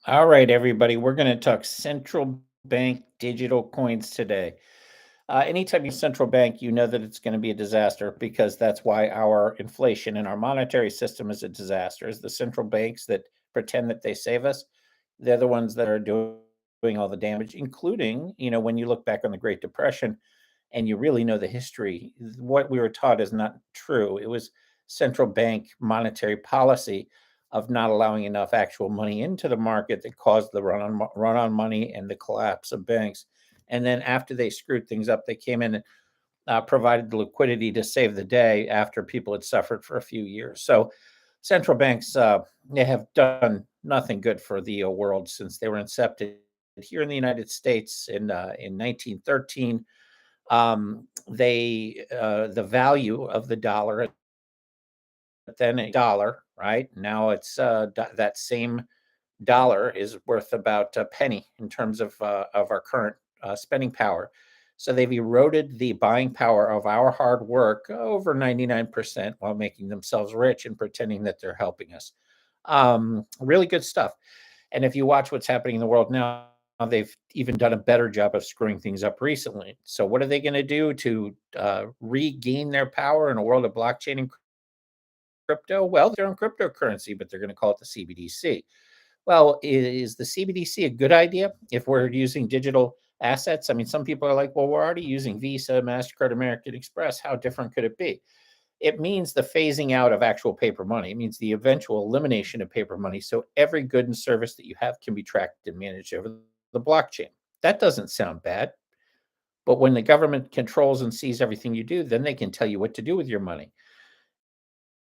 All right, everybody, we're going to talk central bank digital coins today. Anytime you central bank, you know that it's going to be a disaster because that's why our inflation and our monetary system is a disaster. Is the central banks that pretend that they save us, they're the ones that are doing all the damage, including, when you look back on the Great Depression and you really know the history, what we were taught is not true. It was central bank monetary policy of not allowing enough actual money into the market that caused the run on money and the collapse of banks. And then after they screwed things up, they came in and provided the liquidity to save the day after people had suffered for a few years. So central banks, they have done nothing good for the world since they were incepted here in the United States in 1913. The value of the dollar, then a dollar, right? Now it's that same dollar is worth about a penny in terms of our current spending power. So they've eroded the buying power of our hard work over 99% while making themselves rich and pretending that they're helping us. Really good stuff. And if you watch what's happening in the world now, they've even done a better job of screwing things up recently. So, what are they going to do to regain their power in a world of blockchain and crypto? Well, they're on cryptocurrency, but they're going to call it the CBDC. Well, is the CBDC a good idea if we're using digital assets? I mean, some people are like, well, we're already using Visa, MasterCard, American Express. How different could it be? It means the phasing out of actual paper money. It means the eventual elimination of paper money. So every good and service that you have can be tracked and managed over the blockchain. That doesn't sound bad. But when the government controls and sees everything you do, then they can tell you what to do with your money.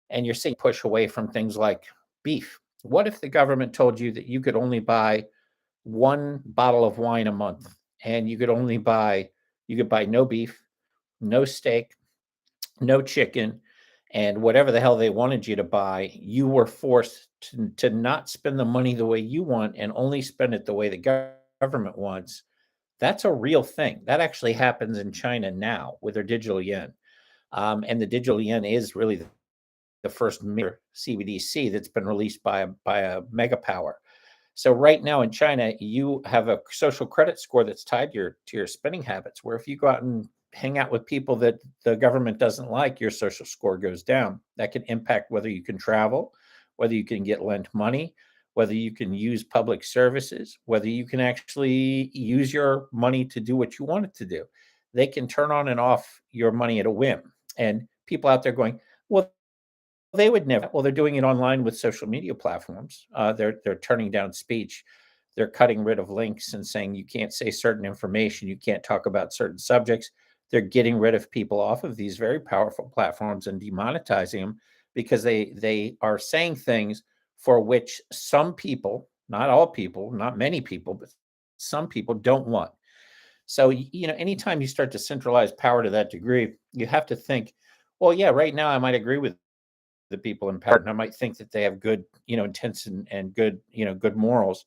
And you're seeing push away from things like beef. What if the government told you that you could only buy one bottle of wine a month and you could buy no beef, no steak, no chicken, and whatever the hell they wanted you to buy, you were forced to not spend the money the way you want and only spend it the way the government wants. That's a real thing. That actually happens in China now with their digital yen. And the digital yen is really the first major CBDC that's been released by a mega power. So right now in China, you have a social credit score that's tied to your spending habits. Where if you go out and hang out with people that the government doesn't like, your social score goes down. That can impact whether you can travel, whether you can get lent money, whether you can use public services, whether you can actually use your money to do what you want it to do. They can turn on and off your money at a whim. And people out there going, well, they would never. Well, they're doing it online with social media platforms. They're turning down speech. They're cutting rid of links and saying you can't say certain information, you can't talk about certain subjects. They're getting rid of people off of these very powerful platforms and demonetizing them because they are saying things for which some people, not all people, not many people, but some people don't want. So, anytime you start to centralize power to that degree, you have to think, well, yeah, right now I might agree with the people in power, and I might think that they have good, intents and good, good morals.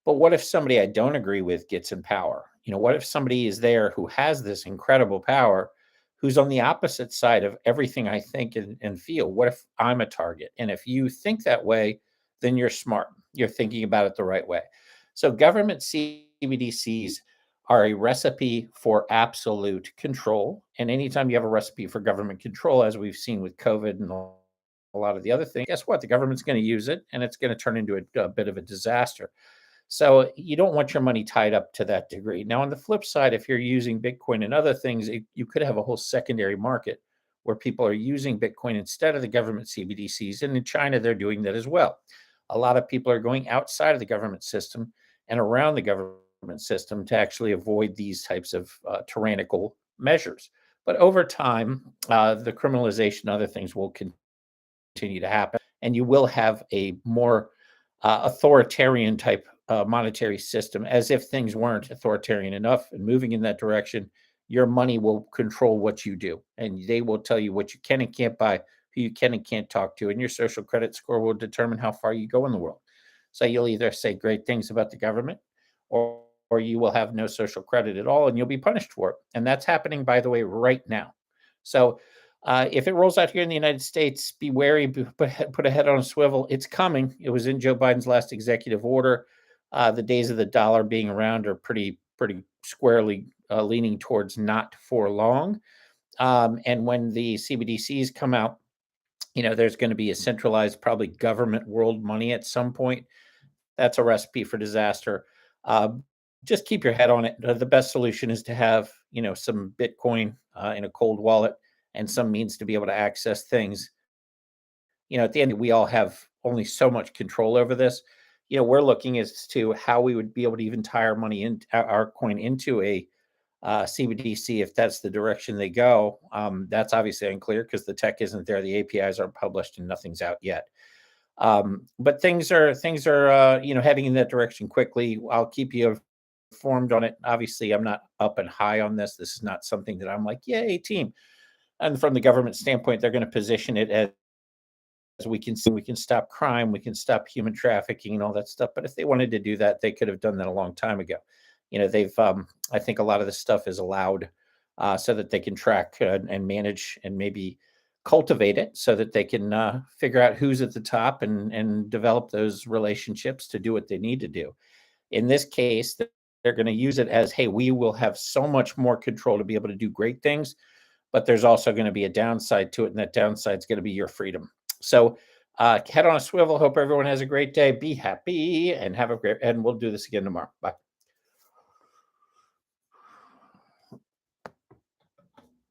But what if somebody I don't agree with gets in power? What if somebody is there who has this incredible power, who's on the opposite side of everything I think and feel? What if I'm a target? And if you think that way, then you're smart. You're thinking about it the right way. So government CBDCs are a recipe for absolute control. And anytime you have a recipe for government control, as we've seen with COVID and a lot of the other things, guess what? The government's going to use it and it's going to turn into a bit of a disaster. So you don't want your money tied up to that degree. Now, on the flip side, if you're using Bitcoin and other things, you could have a whole secondary market where people are using Bitcoin instead of the government CBDCs. And in China, they're doing that as well. A lot of people are going outside of the government system and around the government system to actually avoid these types of tyrannical measures. But over time, the criminalization, other things will continue to happen, and you will have a more authoritarian type monetary system. As if things weren't authoritarian enough and moving in that direction, your money will control what you do, and they will tell you what you can and can't buy, who you can and can't talk to, and your social credit score will determine how far you go in the world. So you'll either say great things about the government, or you will have no social credit at all, and you'll be punished for it. And that's happening, by the way, right now. So if it rolls out here in the United States, be wary, put a head on a swivel. It's coming. It was in Joe Biden's last executive order. The days of the dollar being around are pretty squarely leaning towards not for long. And when the CBDCs come out, there's going to be a centralized, probably government world money at some point. That's a recipe for disaster. Uh, just keep your head on it. The best solution is to have, some Bitcoin in a cold wallet and some means to be able to access things. At the end, we all have only so much control over this. We're looking as to how we would be able to even tie our money in, our coin into a CBDC if that's the direction they go. That's obviously unclear because the tech isn't there, the APIs aren't published, and nothing's out yet. But things are heading in that direction quickly. I'll keep you informed on it. Obviously, I'm not up and high on this. This is not something that I'm like, yay, team. And from the government standpoint, they're going to position it as we can stop crime, we can stop human trafficking and all that stuff. But if they wanted to do that, they could have done that a long time ago. They've I think a lot of this stuff is allowed so that they can track and manage and maybe cultivate it so that they can figure out who's at the top and develop those relationships to do what they need to do. In this case, they're going to use it as, hey, we will have so much more control to be able to do great things, but there's also going to be a downside to it, and that downside is going to be your freedom. So, head on a swivel. Hope everyone has a great day. Be happy and have a great. And we'll do this again tomorrow. Bye.